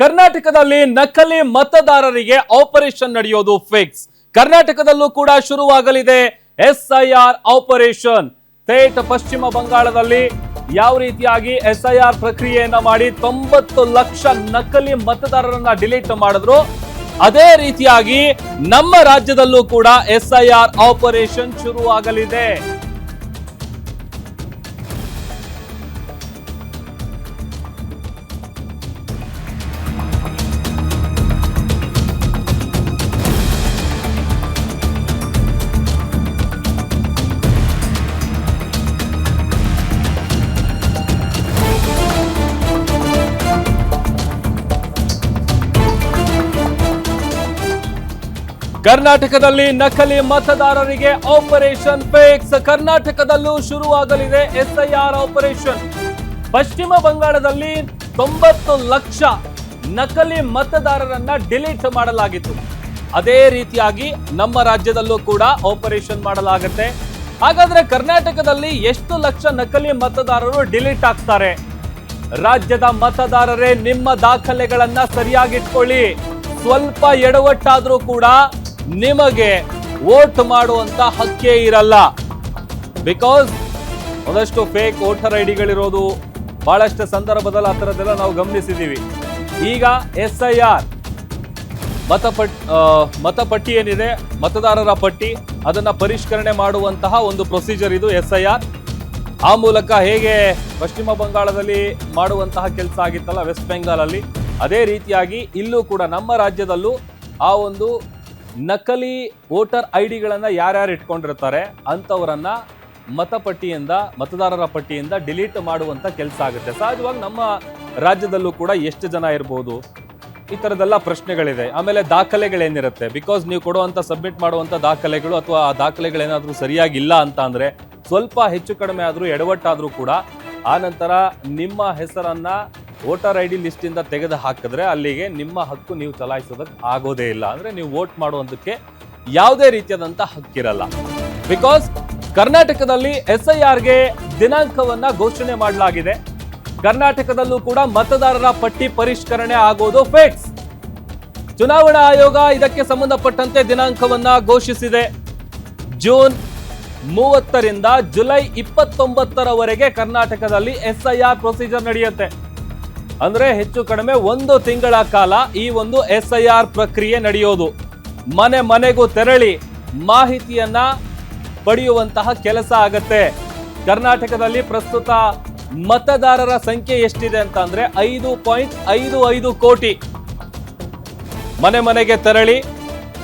ಕರ್ನಾಟಕದಲ್ಲಿ ನಕಲಿ ಮತದಾರರಿಗೆ ಆಪರೇಷನ್ ನಡೆಯೋದು ಫಿಕ್ಸ್. ಕರ್ನಾಟಕದಲ್ಲೂ ಕೂಡ ಶುರುವಾಗಲಿದೆ ಎಸ್ಐಆರ್ ಆಪರೇಷನ್. ಥೇಟ್ ಪಶ್ಚಿಮ ಬಂಗಾಳದಲ್ಲಿ ಯಾವ ರೀತಿಯಾಗಿ ಎಸ್ಐಆರ್ ಪ್ರಕ್ರಿಯೆಯನ್ನ ಮಾಡಿ 90 ಲಕ್ಷ ನಕಲಿ ಮತದಾರರನ್ನ ಡಿಲೀಟ್ ಮಾಡಿದ್ರು, ಅದೇ ರೀತಿಯಾಗಿ ನಮ್ಮ ರಾಜ್ಯದಲ್ಲೂ ಕೂಡ ಎಸ್ಐಆರ್ ಆಪರೇಷನ್ ಶುರುವಾಗಲಿದೆ. ಕರ್ನಾಟಕದಲ್ಲಿ ನಕಲಿ ಮತದಾರರಿಗೆ ಆಪರೇಷನ್ ಫಿಕ್ಸ್. ಕರ್ನಾಟಕದಲ್ಲೂ ಶುರುವಾಗಲಿದೆ ಎಸ್ಐಆರ್ ಆಪರೇಷನ್. ಪಶ್ಚಿಮ ಬಂಗಾಳದಲ್ಲಿ 90 ಲಕ್ಷ ನಕಲಿ ಮತದಾರರನ್ನ ಡಿಲೀಟ್ ಮಾಡಲಾಗಿತ್ತು. ಅದೇ ರೀತಿಯಾಗಿ ನಮ್ಮ ರಾಜ್ಯದಲ್ಲೂ ಕೂಡ ಆಪರೇಷನ್ ಮಾಡಲಾಗುತ್ತೆ. ಹಾಗಾದ್ರೆ ಕರ್ನಾಟಕದಲ್ಲಿ ಎಷ್ಟು ಲಕ್ಷ ನಕಲಿ ಮತದಾರರು ಡಿಲೀಟ್ ಆಗ್ತಾರೆ? ರಾಜ್ಯದ ಮತದಾರರೇ, ನಿಮ್ಮ ದಾಖಲೆಗಳನ್ನ ಸರಿಯಾಗಿಟ್ಕೊಳ್ಳಿ. ಸ್ವಲ್ಪ ಎಡವಟ್ಟಾದ್ರೂ ಕೂಡ ನಿಮಗೆ ವೋಟ್ ಮಾಡುವಂತ ಹಕ್ಕೇ ಇರಲ್ಲ. ಬಿಕಾಸ್ ಒಂದಷ್ಟು ಫೇಕ್ ವೋಟರ್ ಐಡಿಗಳಿರೋದು ಬಹಳಷ್ಟು ಸಂದರ್ಭದಲ್ಲಿ ಆ ಥರದ್ದೆಲ್ಲ ನಾವು ಗಮನಿಸಿದ್ದೀವಿ. ಈಗ ಎಸ್ಐಆರ್ ಮತಪಟ್ಟಿ ಏನಿದೆ, ಮತದಾರರ ಪಟ್ಟಿ, ಅದನ್ನ ಪರಿಷ್ಕರಣೆ ಮಾಡುವಂತಹ ಒಂದು ಪ್ರೊಸೀಜರ್ ಇದು ಎಸ್ಐಆರ್. ಆ ಮೂಲಕ ಹೇಗೆ ಪಶ್ಚಿಮ ಬಂಗಾಳದಲ್ಲಿ ಮಾಡುವಂತಹ ಕೆಲಸ ಆಗಿತ್ತಲ್ಲ ವೆಸ್ಟ್ ಬೆಂಗಾಲಲ್ಲಿ, ಅದೇ ರೀತಿಯಾಗಿ ಇಲ್ಲೂ ಕೂಡ ನಮ್ಮ ರಾಜ್ಯದಲ್ಲೂ ಆ ಒಂದು ನಕಲಿ ವೋಟರ್ ಐಡಿಗಳನ್ನ ಯಾರ್ಯಾರು ಇಟ್ಕೊಂಡಿರ್ತಾರೆ ಅಂಥವರನ್ನ ಮತದಾರರ ಪಟ್ಟಿಯಿಂದ ಡಿಲೀಟ್ ಮಾಡುವಂತ ಕೆಲಸ ಆಗುತ್ತೆ. ಸಹಜವಾಗಿ ನಮ್ಮ ರಾಜ್ಯದಲ್ಲೂ ಕೂಡ ಎಷ್ಟು ಜನ ಇರ್ಬೋದು, ಈ ಥರದ್ದೆಲ್ಲ ಪ್ರಶ್ನೆಗಳಿದೆ. ಆಮೇಲೆ ದಾಖಲೆಗಳೇನಿರುತ್ತೆ, ಬಿಕಾಸ್ ನೀವು ಕೊಡುವಂಥ ಸಬ್ಮಿಟ್ ಮಾಡುವಂಥ ದಾಖಲೆಗಳು ಅಥವಾ ಆ ದಾಖಲೆಗಳೇನಾದರೂ ಸರಿಯಾಗಿಲ್ಲ ಅಂತ ಅಂದರೆ ಸ್ವಲ್ಪ ಹೆಚ್ಚು ಕಡಿಮೆ ಆದರೂ ಎಡವಟ್ಟಾದರೂ ಕೂಡ ಆ ನಂತರ ನಿಮ್ಮ ಹೆಸರನ್ನ ವೋಟರ್ ಐ ಡಿ ಲಿಸ್ಟಿಂದ ತೆಗೆದು ಹಾಕಿದ್ರೆ ಅಲ್ಲಿಗೆ ನಿಮ್ಮ ಹಕ್ಕು ನೀವು ಚಲಾಯಿಸೋದಕ್ಕೆ ಆಗೋದೇ ಇಲ್ಲ. ಅಂದರೆ ನೀವು ವೋಟ್ ಮಾಡುವಂಥಕ್ಕೆ ಯಾವುದೇ ರೀತಿಯಾದಂಥ ಹಕ್ಕಿರಲ್ಲ. ಬಿಕಾಸ್ ಕರ್ನಾಟಕದಲ್ಲಿ ಎಸ್ಐಆರ್ಗೆ ದಿನಾಂಕವನ್ನ ಘೋಷಣೆ ಮಾಡಲಾಗಿದೆ. ಕರ್ನಾಟಕದಲ್ಲೂ ಕೂಡ ಮತದಾರರ ಪಟ್ಟಿ ಪರಿಷ್ಕರಣೆ ಆಗೋದು ಫಿಕ್ಸ್. ಚುನಾವಣಾ ಆಯೋಗ ಇದಕ್ಕೆ ಸಂಬಂಧಪಟ್ಟಂತೆ ದಿನಾಂಕವನ್ನ ಘೋಷಿಸಿದೆ. ಜೂನ್ 30ರಿಂದ ಜುಲೈ 29ರವರೆಗೆ ಕರ್ನಾಟಕದಲ್ಲಿ ಎಸ್ಐಆರ್ ಪ್ರೊಸೀಜರ್ ನಡೆಯುತ್ತೆ. ಅಂದ್ರೆ ಹೆಚ್ಚು ಕಡಿಮೆ 1 ತಿಂಗಳ ಕಾಲ ಈ ಒಂದು ಎಸ್ಐಆರ್ ಪ್ರಕ್ರಿಯೆ ನಡೆಯೋದು. ಮನೆ ಮನೆಗೂ ತೆರಳಿ ಮಾಹಿತಿಯನ್ನ ಪಡೆಯುವಂತಹ ಕೆಲಸ ಆಗತ್ತೆ. ಕರ್ನಾಟಕದಲ್ಲಿ ಪ್ರಸ್ತುತ ಮತದಾರರ ಸಂಖ್ಯೆ ಎಷ್ಟಿದೆ ಅಂತ ಅಂದ್ರೆ 5.55 ಕೋಟಿ. ಮನೆ ಮನೆಗೆ ತೆರಳಿ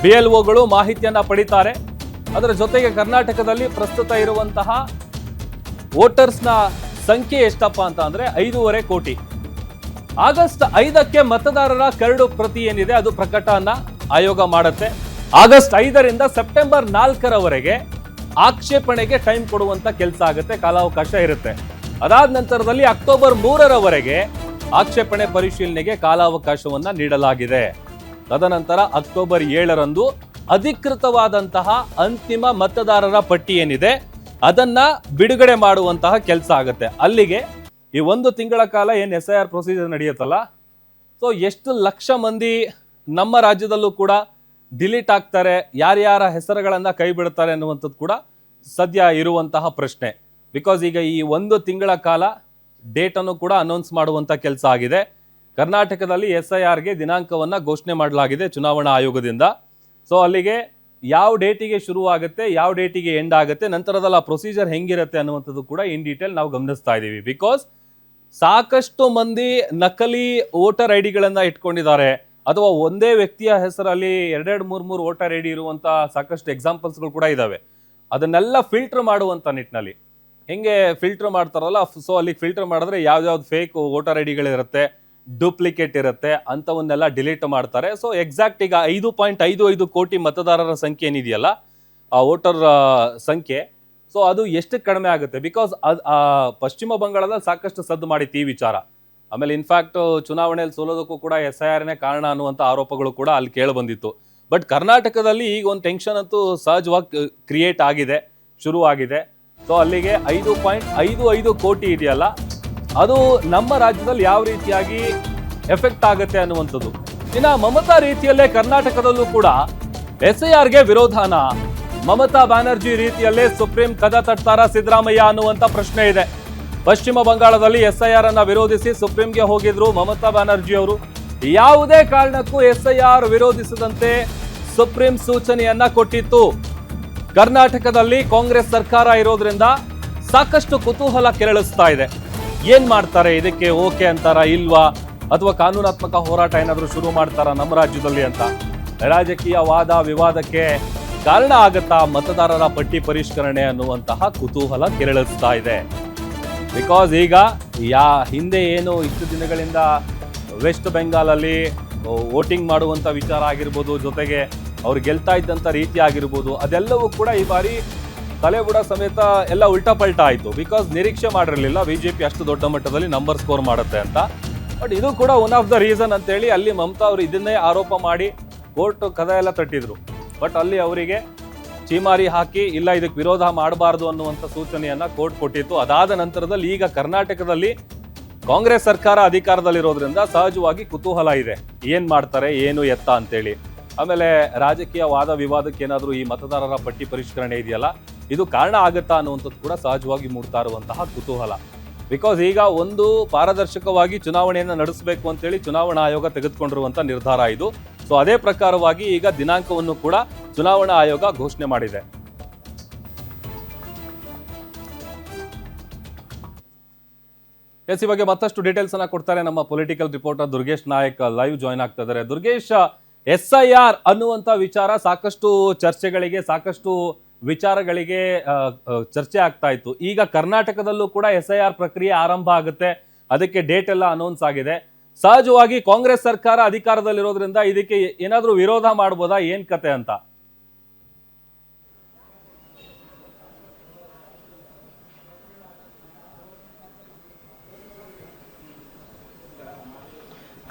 BLOಗಳು ಮಾಹಿತಿಯನ್ನ ಪಡಿತಾರೆ. ಅದರ ಜೊತೆಗೆ ಕರ್ನಾಟಕದಲ್ಲಿ ಪ್ರಸ್ತುತ ಇರುವಂತಹ ವೋಟರ್ಸ್ನ ಸಂಖ್ಯೆ ಎಷ್ಟಪ್ಪ ಅಂತ ಅಂದ್ರೆ 5.5 ಕೋಟಿ. ಆಗಸ್ಟ್ 5ಕ್ಕೆ ಮತದಾರರ ಕರಡು ಪ್ರತಿ ಏನಿದೆ ಅದು ಪ್ರಕಟನ ಆಯೋಗ ಮಾಡುತ್ತೆ. ಆಗಸ್ಟ್ 5ರಿಂದ ಸೆಪ್ಟೆಂಬರ್ 4ರವರೆಗೆ ಆಕ್ಷೇಪಣೆಗೆ ಟೈಮ್ ಕೊಡುವಂತ ಕೆಲಸ ಆಗುತ್ತೆ, ಕಾಲಾವಕಾಶ ಇರುತ್ತೆ. ಅದಾದ ನಂತರದಲ್ಲಿ ಅಕ್ಟೋಬರ್ 3ರವರೆಗೆ ಆಕ್ಷೇಪಣೆ ಪರಿಶೀಲನೆಗೆ ಕಾಲಾವಕಾಶವನ್ನ ನೀಡಲಾಗಿದೆ. ತದನಂತರ ಅಕ್ಟೋಬರ್ 7ರಂದು ಅಧಿಕೃತವಾದಂತಹ ಅಂತಿಮ ಮತದಾರರ ಪಟ್ಟಿ ಏನಿದೆ ಅದನ್ನ ಬಿಡುಗಡೆ ಮಾಡುವಂತಹ ಕೆಲಸ ಆಗುತ್ತೆ. ಅಲ್ಲಿಗೆ ಈ 1 ತಿಂಗಳ ಕಾಲ ಏನು ಎಸ್ಐಆರ್ ಪ್ರೊಸೀಜರ್ ನಡೆಯುತ್ತಲ್ಲ, ಸೊ ಎಷ್ಟು ಲಕ್ಷ ಮಂದಿ ನಮ್ಮ ರಾಜ್ಯದಲ್ಲೂ ಕೂಡ ಡಿಲೀಟ್ ಆಗ್ತಾರೆ, ಯಾರ್ಯಾರ ಹೆಸರುಗಳನ್ನ ಕೈ ಬಿಡ್ತಾರೆ ಅನ್ನುವಂಥದ್ದು ಕೂಡ ಸದ್ಯ ಇರುವಂತಹ ಪ್ರಶ್ನೆ. ಬಿಕಾಸ್ ಈಗ ಈ 1 ತಿಂಗಳ ಕಾಲ ಡೇಟನ್ನು ಕೂಡ ಅನೌನ್ಸ್ ಮಾಡುವಂಥ ಕೆಲಸ ಆಗಿದೆ. ಕರ್ನಾಟಕದಲ್ಲಿ ಎಸ್ಐಆರ್ಗೆ ದಿನಾಂಕವನ್ನ ಘೋಷಣೆ ಮಾಡಲಾಗಿದೆ ಚುನಾವಣಾ ಆಯೋಗದಿಂದ. ಸೊ ಅಲ್ಲಿಗೆ ಯಾವ ಡೇಟಿಗೆ ಶುರು ಆಗುತ್ತೆ, ಯಾವ ಡೇಟಿಗೆ ಎಂಡ್ ಆಗುತ್ತೆ, ನಂತರದಲ್ಲಿ ಆ ಪ್ರೊಸೀಜರ್ ಹೆಂಗಿರುತ್ತೆ ಅನ್ನುವಂಥದ್ದು ಕೂಡ ಇನ್ ಡೀಟೇಲ್ ನಾವು ಗಮನಿಸ್ತಾ ಇದ್ದೀವಿ. ಬಿಕಾಸ್ ಸಾಕಷ್ಟು ಮಂದಿ ನಕಲಿ ವೋಟರ್ ಐಡಿಗಳನ್ನ ಇಟ್ಕೊಂಡಿದ್ದಾರೆ, ಅಥವಾ ಒಂದೇ ವ್ಯಕ್ತಿಯ ಹೆಸರಲ್ಲಿ 2-3 ವೋಟರ್ ಐಡಿ ಇರುವಂತ ಸಾಕಷ್ಟು ಎಕ್ಸಾಂಪಲ್ಸ್ಗಳು ಕೂಡ ಇದಾವೆ. ಅದನ್ನೆಲ್ಲ ಫಿಲ್ಟರ್ ಮಾಡುವಂತ ನಿಟ್ಟಿನಲ್ಲಿ ಹೆಂಗೆ ಫಿಲ್ಟರ್ ಮಾಡ್ತಾರಲ್ಲ, ಸೊ ಅಲ್ಲಿ ಫಿಲ್ಟರ್ ಮಾಡಿದ್ರೆ ಯಾವ್ದಾವ್ದು ಫೇಕ್ ವೋಟರ್ ಐಡಿಗಳಿರುತ್ತೆ, ಡೂಪ್ಲಿಕೇಟ್ ಇರುತ್ತೆ, ಅಂಥವನ್ನೆಲ್ಲ ಡಿಲೀಟ್ ಮಾಡ್ತಾರೆ. ಸೊ ಎಕ್ಸಾಕ್ಟ್ ಈಗ 5.55 ಕೋಟಿ ಮತದಾರರ ಸಂಖ್ಯೆ ಏನಿದೆಯಲ್ಲ, ಆ ವೋಟರ್ ಸಂಖ್ಯೆ, ಸೊ ಅದು ಎಷ್ಟು ಕಡಿಮೆ ಆಗುತ್ತೆ. ಬಿಕಾಸ್ ಪಶ್ಚಿಮ ಬಂಗಾಳದಲ್ಲಿ ಸಾಕಷ್ಟು ಸದ್ದು ಮಾಡಿತ್ತು ಈ ವಿಚಾರ. ಆಮೇಲೆ ಇನ್ಫ್ಯಾಕ್ಟ್ ಚುನಾವಣೆಯಲ್ಲಿ ಸೋಲೋದಕ್ಕೂ ಕೂಡ SIRನೇ ಕಾರಣ ಅನ್ನುವಂಥ ಆರೋಪಗಳು ಕೂಡ ಅಲ್ಲಿ ಕೇಳಿ ಬಂದಿತ್ತು. ಬಟ್ ಕರ್ನಾಟಕದಲ್ಲಿ ಈಗ ಒಂದು ಟೆನ್ಷನ್ ಅಂತೂ ಸಹಜವಾಗಿ ಕ್ರಿಯೇಟ್ ಆಗಿದೆ, ಶುರುವಾಗಿದೆ. ಸೊ ಅಲ್ಲಿಗೆ 5.55 ಕೋಟಿ ಇದೆಯಲ್ಲ, ಅದು ನಮ್ಮ ರಾಜ್ಯದಲ್ಲಿ ಯಾವ ರೀತಿಯಾಗಿ ಎಫೆಕ್ಟ್ ಆಗುತ್ತೆ ಅನ್ನುವಂಥದ್ದು. ಇನ್ನ ಮಮತಾ ರೀತಿಯಲ್ಲೇ ಕರ್ನಾಟಕದಲ್ಲೂ ಕೂಡ SIRಗೆ ವಿರೋಧನ, ಮಮತಾ ಬ್ಯಾನರ್ಜಿ ರೀತಿಯಲ್ಲೇ ಸುಪ್ರೀಂ ಕದ ತಟ್ತಾರ ಸಿದ್ದರಾಮಯ್ಯ ಅನ್ನುವಂತ ಪ್ರಶ್ನೆ ಇದೆ. ಪಶ್ಚಿಮ ಬಂಗಾಳದಲ್ಲಿ SIR ಅನ್ನ ವಿರೋಧಿಸಿ ಸುಪ್ರೀಂಗೆ ಹೋಗಿದ್ರು ಮಮತಾ ಬ್ಯಾನರ್ಜಿ ಅವರು. ಯಾವುದೇ ಕಾರಣಕ್ಕೂ SIR ವಿರೋಧಿಸದಂತೆ ಸುಪ್ರೀಂ ಸೂಚನೆಯನ್ನ ಕೊಟ್ಟಿತ್ತು. ಕರ್ನಾಟಕದಲ್ಲಿ ಕಾಂಗ್ರೆಸ್ ಸರ್ಕಾರ ಇರೋದ್ರಿಂದ ಸಾಕಷ್ಟು ಕುತೂಹಲ ಕೆರಳಿಸ್ತಾ ಇದೆ. ಏನ್ ಮಾಡ್ತಾರೆ, ಇದಕ್ಕೆ ಓಕೆ ಅಂತಾರ ಇಲ್ವಾ, ಅಥವಾ ಕಾನೂನಾತ್ಮಕ ಹೋರಾಟ ಏನಾದರೂ ಶುರು ಮಾಡ್ತಾರ ನಮ್ಮ ರಾಜ್ಯದಲ್ಲಿ ಅಂತ. ರಾಜಕೀಯ ವಾದ ವಿವಾದಕ್ಕೆ ಕಾರಣ ಆಗತ್ತಾ ಮತದಾರರ ಪಟ್ಟಿ ಪರಿಷ್ಕರಣೆ ಅನ್ನುವಂತಹ ಕುತೂಹಲ ಕೆರಳಿಸ್ತಾ ಇದೆ. ಬಿಕಾಸ್ ಈಗ ಹಿಂದೆ ಏನು ಇಷ್ಟು ದಿನಗಳಿಂದ ವೆಸ್ಟ್ ಬೆಂಗಾಲಲ್ಲಿ ವೋಟಿಂಗ್ ಮಾಡುವಂತ ವಿಚಾರ ಆಗಿರ್ಬೋದು, ಜೊತೆಗೆ ಅವ್ರು ಗೆಲ್ತಾ ಇದ್ದಂತ ರೀತಿ ಆಗಿರ್ಬೋದು, ಅದೆಲ್ಲವೂ ಕೂಡ ಈ ಬಾರಿ ತಲೆಬುಡ ಸಮೇತ ಎಲ್ಲ ಉಲ್ಟಾ ಪಲ್ಟಾ ಆಯಿತು. ಬಿಕಾಸ್ ನಿರೀಕ್ಷೆ ಮಾಡಿರಲಿಲ್ಲ ಬಿಜೆಪಿ ಅಷ್ಟು ದೊಡ್ಡ ಮಟ್ಟದಲ್ಲಿ ನಂಬರ್ ಸ್ಕೋರ್ ಮಾಡುತ್ತೆ ಅಂತ. ಬಟ್ ಇದು ಕೂಡ ಒನ್ ಆಫ್ ದ ರೀಸನ್ ಅಂತೇಳಿ ಅಲ್ಲಿ ಮಮತಾ ಅವರು ಇದನ್ನೇ ಆರೋಪ ಮಾಡಿ ಕೋರ್ಟ್ ಕದ ಎಲ್ಲ ತಟ್ಟಿದ್ರು. ಬಟ್ ಅಲ್ಲಿ ಅವರಿಗೆ ಚೀಮಾರಿ ಹಾಕಿ ಇಲ್ಲ ಇದಕ್ಕೆ ವಿರೋಧ ಮಾಡಬಾರ್ದು ಅನ್ನುವಂಥ ಸೂಚನೆಯನ್ನ ಕೋರ್ಟ್ ಕೊಟ್ಟಿತ್ತು. ಅದಾದ ನಂತರದಲ್ಲಿ ಈಗ ಕರ್ನಾಟಕದಲ್ಲಿ ಕಾಂಗ್ರೆಸ್ ಸರ್ಕಾರ ಅಧಿಕಾರದಲ್ಲಿರೋದ್ರಿಂದ ಸಹಜವಾಗಿ ಕುತೂಹಲ ಇದೆ, ಏನ್ ಮಾಡ್ತಾರೆ ಏನು ಎತ್ತ ಅಂತೇಳಿ. ಆಮೇಲೆ ರಾಜಕೀಯ ವಾದ ವಿವಾದಕ್ಕೆ ಏನಾದರೂ ಈ ಮತದಾರರ ಪಟ್ಟಿ ಪರಿಷ್ಕರಣೆ ಇದೆಯಲ್ಲ, ಇದು ಕಾರಣ ಆಗುತ್ತಾ ಅನ್ನುವಂಥದ್ದು ಕೂಡ ಸಹಜವಾಗಿ ಮೂಡ್ತಾ ಇರುವಂತಹ ಕುತೂಹಲ. ಬಿಕಾಸ್ ಈಗ ಒಂದು ಪಾರದರ್ಶಕವಾಗಿ ಚುನಾವಣೆಯನ್ನು ನಡೆಸಬೇಕು ಅಂತೇಳಿ ಚುನಾವಣಾ ಆಯೋಗ ತೆಗೆದುಕೊಂಡಿರುವಂತ ನಿರ್ಧಾರ ಇದು. ಸೊ ಅದೇ ಪ್ರಕಾರವಾಗಿ ಈಗ ದಿನಾಂಕವನ್ನು ಕೂಡ ಚುನಾವಣಾ ಆಯೋಗ ಘೋಷಣೆ ಮಾಡಿದೆ. ಈ ಬಗ್ಗೆ ಮತ್ತಷ್ಟು ಡೀಟೇಲ್ಸ್ ಅನ್ನ ಕೊಡ್ತಾರೆ ನಮ್ಮ political reporter Durgesh Nayak, live join ಆಗ್ತಾ ಇದ್ದಾರೆ. ದುರ್ಗೇಶ್, SIR ಅನ್ನುವಂತ ವಿಚಾರ ಸಾಕಷ್ಟು ಚರ್ಚೆಗಳಿಗೆ, ಸಾಕಷ್ಟು ವಿಚಾರಗಳಿಗೆ ಚರ್ಚೆ ಆಗ್ತಾ ಇತ್ತು. ಈಗ ಕರ್ನಾಟಕದಲ್ಲೂ ಕೂಡ SIR ಪ್ರಕ್ರಿಯೆ ಆರಂಭ ಆಗುತ್ತೆ, ಅದಕ್ಕೆ ಡೇಟ್ ಎಲ್ಲ ಅನೌನ್ಸ್ ಆಗಿದೆ. ಸಹಜವಾಗಿ ಕಾಂಗ್ರೆಸ್ ಸರ್ಕಾರ ಅಧಿಕಾರದಲ್ಲಿರೋದ್ರಿಂದ ಇದಕ್ಕೆ ಏನಾದ್ರೂ ವಿರೋಧ ಮಾಡ್ಬೋದಾ, ಏನ್ ಕತೆ ಅಂತ?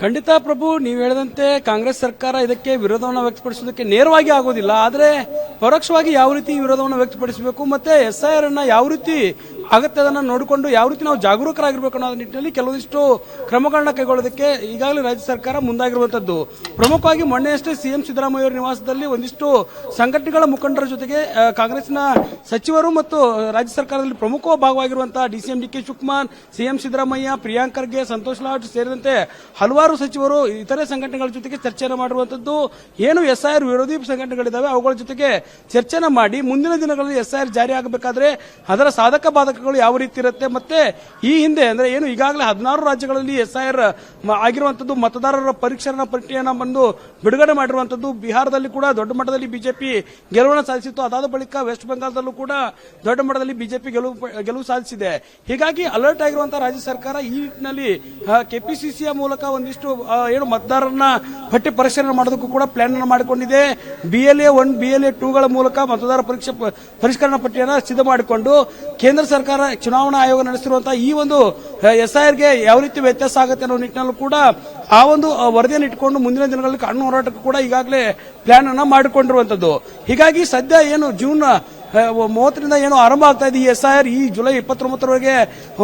ಖಂಡಿತ ಪ್ರಭು, ನೀವು ಹೇಳಿದಂತೆ ಕಾಂಗ್ರೆಸ್ ಸರ್ಕಾರ ಇದಕ್ಕೆ ವಿರೋಧವನ್ನು ವ್ಯಕ್ತಪಡಿಸೋದಕ್ಕೆ ನೇರವಾಗಿ ಆಗೋದಿಲ್ಲ. ಆದರೆ ಪರೋಕ್ಷವಾಗಿ ಯಾವ ರೀತಿ ವಿರೋಧವನ್ನು ವ್ಯಕ್ತಪಡಿಸಬೇಕು ಮತ್ತೆ SIR ಅನ್ನ ಯಾವ ರೀತಿ ಆಗತ್ತೆ ಅದನ್ನು ನೋಡಿಕೊಂಡು ಯಾವ ರೀತಿ ನಾವು ಜಾಗರೂಕರಾಗಿರ್ಬೇಕು ಅನ್ನೋ ನಿಟ್ಟಿನಲ್ಲಿ ಕೆಲವೊಂದಿಷ್ಟು ಕ್ರಮಗಳನ್ನ ಕೈಗೊಳ್ಳೋದಕ್ಕೆ ಈಗಾಗಲೇ ರಾಜ್ಯ ಸರ್ಕಾರ ಮುಂದಾಗಿರುವಂತದ್ದು. ಪ್ರಮುಖವಾಗಿ ಮೊನ್ನೆಯಷ್ಟೇ CM ಸಿದ್ದರಾಮಯ್ಯ ಅವರ ನಿವಾಸದಲ್ಲಿ ಒಂದಿಷ್ಟು ಸಂಘಟನೆಗಳ ಮುಖಂಡರ ಜೊತೆಗೆ ಕಾಂಗ್ರೆಸ್ನ ಸಚಿವರು ಮತ್ತು ರಾಜ್ಯ ಸರ್ಕಾರದಲ್ಲಿ ಪ್ರಮುಖ ಭಾಗವಾಗಿರುವಂತಹ DCM DK Shivakumar, CM Siddaramaiah, Priyank Kharge, Santosh Lad ಸೇರಿದಂತೆ ಹಲವಾರು ಸಚಿವರು ಇತರೆ ಸಂಘಟನೆಗಳ ಜೊತೆಗೆ ಚರ್ಚೆಯನ್ನು ಮಾಡಿರುವಂತದ್ದು. ಏನು SIR ವಿರೋಧಿ ಸಂಘಟನೆಗಳಿದ್ದಾವೆ ಅವುಗಳ ಜೊತೆಗೆ ಚರ್ಚೆನ ಮಾಡಿ ಮುಂದಿನ ದಿನಗಳಲ್ಲಿ SIR ಜಾರಿ ಆಗಬೇಕಾದ್ರೆ ಅದರ ಸಾಧಕ ಬಾಧಕಗಳು ಯಾವ ರೀತಿ ಇರುತ್ತೆ, ಮತ್ತೆ ಈ ಹಿಂದೆ ಅಂದ್ರೆ ಏನು ಈಗಾಗಲೇ 16 ರಾಜ್ಯಗಳಲ್ಲಿ SIR ಆಗಿರುವಂತದ್ದು, ಮತದಾರರ ಪರಿಷ್ಕರಣಾ ಪಟ್ಟಿಯನ್ನು ಬಂದು ಬಿಡುಗಡೆ ಮಾಡಿರುವಂತದ್ದು. ಬಿಹಾರದಲ್ಲಿ ಕೂಡ ದೊಡ್ಡ ಮಟ್ಟದಲ್ಲಿ ಬಿಜೆಪಿ ಗೆಲುವನ್ನು ಸಾಧಿಸಿತ್ತು. ಅದಾದ ಬಳಿಕ ವೆಸ್ಟ್ ಬೆಂಗಾಲದಲ್ಲೂ ಕೂಡ ದೊಡ್ಡ ಮಟ್ಟದಲ್ಲಿ ಬಿಜೆಪಿ ಗೆಲುವು ಸಾಧಿಸಿದೆ. ಹೀಗಾಗಿ ಅಲರ್ಟ್ ಆಗಿರುವಂತಹ ರಾಜ್ಯ ಸರ್ಕಾರ ಈ ನಿಟ್ಟಿನಲ್ಲಿ ಕೆಪಿಸಿಸಿಯ ಮೂಲಕ ಒಂದಿಷ್ಟು ಏನು ಮತದಾರರನ್ನ ಪಟ್ಟಿ ಪರಿಷ್ಕರಣೆ ಮಾಡೋದಕ್ಕೂ ಕೂಡ ಪ್ಲಾನ್ ಅನ್ನು ಮಾಡಿಕೊಂಡಿದೆ. BLA 1 BLA 2ಗಳ ಮೂಲಕ ಮತದಾರ ಪರಿಷ್ಕರಣಾ ಪಟ್ಟಿಯನ್ನು ಸಿದ್ಧ ಮಾಡಿಕೊಂಡು ಕೇಂದ್ರ ಸರ್ಕಾರ ಚುನಾವಣಾ ಆಯೋಗ ನಡೆಸಿರುವಂತಹ ಈ ಒಂದು SIRಗೆ ಯಾವ ರೀತಿ ವ್ಯತ್ಯಾಸ ಆಗುತ್ತೆ ಅನ್ನೋ ನಿಟ್ಟಿನಲ್ಲೂ ಕೂಡ ಆ ಒಂದು ವರದಿಯನ್ನು ಇಟ್ಕೊಂಡು ಮುಂದಿನ ದಿನಗಳಲ್ಲಿ ಕಾನೂನು ಹೋರಾಟಕ್ಕೂ ಕೂಡ ಈಗಾಗಲೇ ಪ್ಲಾನ್ ಅನ್ನ ಮಾಡಿಕೊಂಡಿರುವಂತದ್ದು. ಹೀಗಾಗಿ ಸದ್ಯ ಏನು ಜೂನ್ 30ರಿಂದ ಏನು ಆರಂಭ ಆಗ್ತಾ ಇದೆ ಈ SIR, ಈ ಜುಲೈ 29ರವರೆಗೆ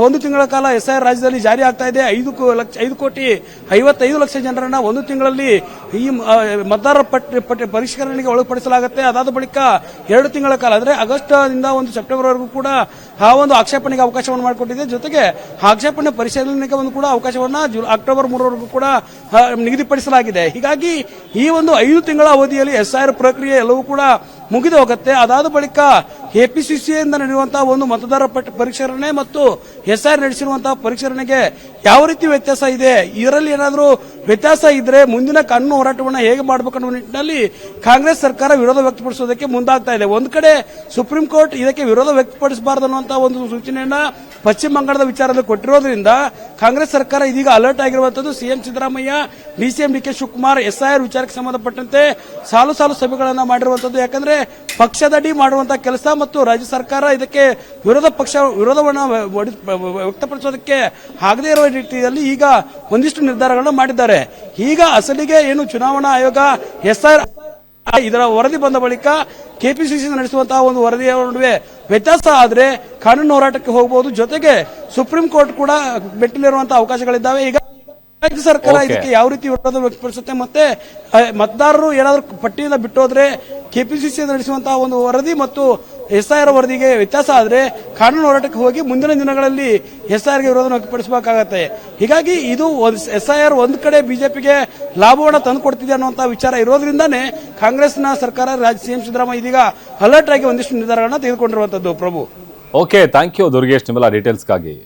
ಒಂದು ತಿಂಗಳ ಕಾಲ SIR ರಾಜ್ಯದಲ್ಲಿ ಜಾರಿ ಆಗ್ತಾ ಇದೆ. 5,55,00,000 ಜನರನ್ನ ಒಂದು ತಿಂಗಳಲ್ಲಿ ಈ ಮತದಾರರ ಪಟ್ಟಿ ಪರಿಷ್ಕರಣೆಗೆ ಒಳಪಡಿಸಲಾಗುತ್ತೆ. ಅದಾದ ಬಳಿಕ 2 ತಿಂಗಳ ಕಾಲ ಅಂದ್ರೆ ಆಗಸ್ಟ್ ನಿಂದ ಒಂದು ಸೆಪ್ಟೆಂಬರ್ ವರೆಗೂ ಕೂಡ ಆ ಒಂದು ಆಕ್ಷೇಪಣೆಗೆ ಅವಕಾಶವನ್ನು ಮಾಡಿಕೊಟ್ಟಿದೆ. ಜೊತೆಗೆ ಆಕ್ಷೇಪಣೆ ಪರಿಶೀಲನೆಗೆ ಒಂದು ಕೂಡ ಅವಕಾಶವನ್ನ ಅಕ್ಟೋಬರ್ 3ರವರೆಗೂ ಕೂಡ ನಿಗದಿಪಡಿಸಲಾಗಿದೆ. ಹೀಗಾಗಿ ಈ ಒಂದು 5 ತಿಂಗಳ ಅವಧಿಯಲ್ಲಿ SIR ಪ್ರಕ್ರಿಯೆ ಎಲ್ಲವೂ ಕೂಡ ಮುಗಿದು ಹೋಗುತ್ತೆ. ಅದಾದ ಬಳಿಕ ಕೆಪಿಸಿಸಿಯಿಂದ ನಡೆಯುವಂತಹ ಒಂದು ಮತದಾರ ಪಟ್ಟಿ ಪರಿಷ್ಕರಣೆ ಮತ್ತು SIR ನಡೆಸಿರುವಂತಹ ಪರಿಷ್ಕರಣೆಗೆ ಯಾವ ರೀತಿ ವ್ಯತ್ಯಾಸ ಇದೆ, ಇದರಲ್ಲಿ ಏನಾದರೂ ವ್ಯತ್ಯಾಸ ಇದ್ರೆ ಮುಂದಿನ ಕಾನೂನು ಹೋರಾಟವನ್ನು ಹೇಗೆ ಮಾಡಬೇಕು ಅನ್ನೋ ನಿಟ್ಟಿನಲ್ಲಿ ಕಾಂಗ್ರೆಸ್ ಸರ್ಕಾರ ವಿರೋಧ ವ್ಯಕ್ತಪಡಿಸೋದಕ್ಕೆ ಮುಂದಾಗ್ತಾ ಇದೆ. ಒಂದು ಕಡೆ ಸುಪ್ರೀಂ ಕೋರ್ಟ್ ಇದಕ್ಕೆ ವಿರೋಧ ವ್ಯಕ್ತಪಡಿಸಬಾರದು ಅನ್ನುವಂತಹ ಒಂದು ಸೂಚನೆಯನ್ನ ಪಶ್ಚಿಮ ಬಂಗಾಳದ ವಿಚಾರದಲ್ಲಿ ಕೊಟ್ಟಿರೋದ್ರಿಂದ ಕಾಂಗ್ರೆಸ್ ಸರ್ಕಾರ ಇದೀಗ ಅಲರ್ಟ್ ಆಗಿರುವಂತದ್ದು. CM Siddaramaiah, DCM DK Shivakumar SIR ವಿಚಾರಕ್ಕೆ ಸಂಬಂಧಪಟ್ಟಂತೆ ಸಾಲು ಸಭೆಗಳನ್ನ ಮಾಡಿರುವಂತದ್ದು. ಯಾಕಂದ್ರೆ ಪಕ್ಷದಡಿ ಮಾಡುವಂತಹ ಕೆಲಸ ಮತ್ತು ರಾಜ್ಯ ಸರ್ಕಾರ ಇದಕ್ಕೆ ವಿರೋಧವನ್ನು ವ್ಯಕ್ತಪಡಿಸೋದಕ್ಕೆ ಆಗದೇ ಇರುವ ರೀತಿಯಲ್ಲಿ ಈಗ ಒಂದಿಷ್ಟು ನಿರ್ಧಾರಗಳನ್ನು ಮಾಡಿದ್ದಾರೆ. ಈಗ ಅಸಲಿಗೆ ಏನು ಚುನಾವಣಾ ಆಯೋಗ SIR ಇದರ ವರದಿ ಬಂದ ಬಳಿಕ ಕೆಪಿಸಿಸಿ ನಡೆಸುವಂತಹ ಒಂದು ವರದಿಯ ನಡುವೆ ವ್ಯತ್ಯಾಸ ಆದ್ರೆ ಕಾನೂನು ಹೋರಾಟಕ್ಕೆ ಹೋಗಬಹುದು. ಜೊತೆಗೆ ಸುಪ್ರೀಂ ಕೋರ್ಟ್ ಕೂಡ ಮೆಟ್ಟಿಲಿರುವಂತಹ ಅವಕಾಶಗಳಿದ್ದಾವೆ. ಈಗ ರಾಜ್ಯ ಸರ್ಕಾರ Okay. ಇದಕ್ಕೆ ಯಾವ ರೀತಿ ವಿರೋಧ ವ್ಯಕ್ತಪಡಿಸುತ್ತೆ ಮತ್ತೆ ಮತದಾರರು ಏನಾದರೂ ಪಟ್ಟಿಯಿಂದ ಬಿಟ್ಟು ಹೋದ್ರೆ ಕೆಪಿಸಿಸಿ ನಡೆಸುವಂತಹ ಒಂದು ವರದಿ ಮತ್ತು SIR ವರದಿಗೆ ವ್ಯತ್ಯಾಸ ಆದ್ರೆ ಕಾನೂನು ಹೋರಾಟಕ್ಕೆ ಹೋಗಿ ಮುಂದಿನ ದಿನಗಳಲ್ಲಿ SIR ಗೆ ವಿರೋಧ ವ್ಯಕ್ತಪಡಿಸಬೇಕಾಗತ್ತೆ. ಹೀಗಾಗಿ ಇದು SIR ಒಂದ್ ಕಡೆ ಬಿಜೆಪಿಗೆ ಲಾಭವನ್ನು ತಂದುಕೊಡ್ತಿದೆ ಅನ್ನುವಂತಹ ವಿಚಾರ ಇರೋದ್ರಿಂದಾನೇ ಕಾಂಗ್ರೆಸ್ನ ಸರ್ಕಾರ CM ಸಿದ್ದರಾಮಯ್ಯ ಇದೀಗ ಅಲರ್ಟ್ ಆಗಿ ಒಂದಿಷ್ಟು ನಿರ್ಧಾರಗಳನ್ನ ತೆಗೆದುಕೊಂಡಿರುವಂತದ್ದು. ಪ್ರಭು, ಓಕೆ, ಥ್ಯಾಂಕ್ ಯು ದುರ್ಗೇಶ್ ನಿಮ್ಮೆಲ್ಲ ಡೀಟೇಲ್ಸ್ಗಾಗಿ.